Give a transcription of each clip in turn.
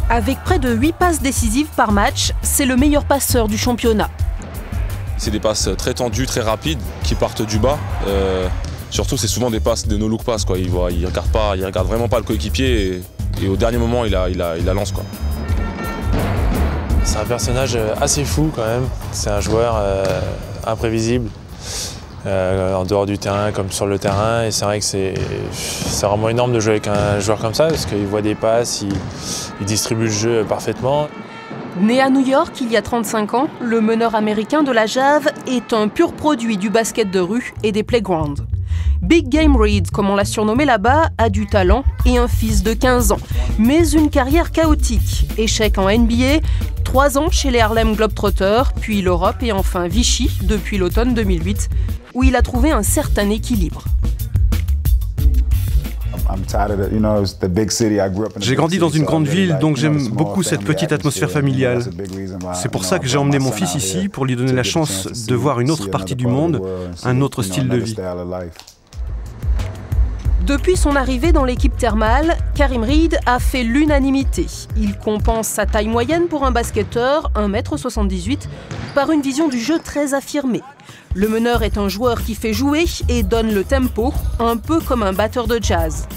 Avec près de 8 passes décisives par match, c'est le meilleur passeur du championnat. C'est des passes très tendues, très rapides, qui partent du bas. Surtout, c'est souvent des passes, des no-look passes, quoi. Il regarde vraiment pas le coéquipier et au dernier moment, il la lance, quoi. C'est un personnage assez fou quand même. C'est un joueur imprévisible, en dehors du terrain comme sur le terrain. Et c'est vrai que c'est vraiment énorme de jouer avec un joueur comme ça, parce qu'il voit des passes, il distribue le jeu parfaitement. Né à New York il y a 35 ans, le meneur américain de la Jave est un pur produit du basket de rue et des playgrounds. Big Game Reid, comme on l'a surnommé là-bas, a du talent et un fils de 15 ans. Mais une carrière chaotique. Échec en NBA, 3 ans chez les Harlem Globetrotters, puis l'Europe et enfin Vichy depuis l'automne 2008, où il a trouvé un certain équilibre. J'ai grandi dans une grande ville, donc j'aime beaucoup cette petite atmosphère familiale. C'est pour ça que j'ai emmené mon fils ici, pour lui donner la chance de voir une autre partie du monde, un autre style de vie. Depuis son arrivée dans l'équipe thermale, Karim Reid a fait l'unanimité. Il compense sa taille moyenne pour un basketteur, 1,78 m, par une vision du jeu très affirmée. Le meneur est un joueur qui fait jouer et donne le tempo, un peu comme un batteur de jazz.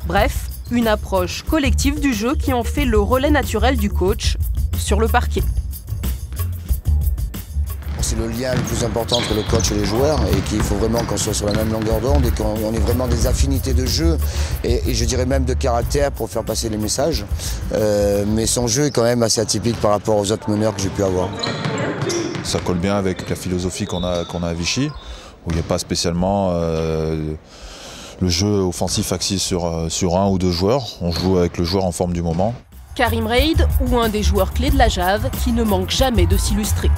Bref, une approche collective du jeu qui en fait le relais naturel du coach sur le parquet. C'est le lien le plus important entre le coach et les joueurs et qu'il faut vraiment qu'on soit sur la même longueur d'onde et qu'on ait vraiment des affinités de jeu et je dirais même de caractère pour faire passer les messages. Mais son jeu est quand même assez atypique par rapport aux autres meneurs que j'ai pu avoir. Ça colle bien avec la philosophie qu'on a à Vichy, où il n'y a pas spécialement le jeu offensif axé sur un ou deux joueurs. On joue avec le joueur en forme du moment. Karim Reid, ou un des joueurs clés de la Jave, qui ne manque jamais de s'illustrer.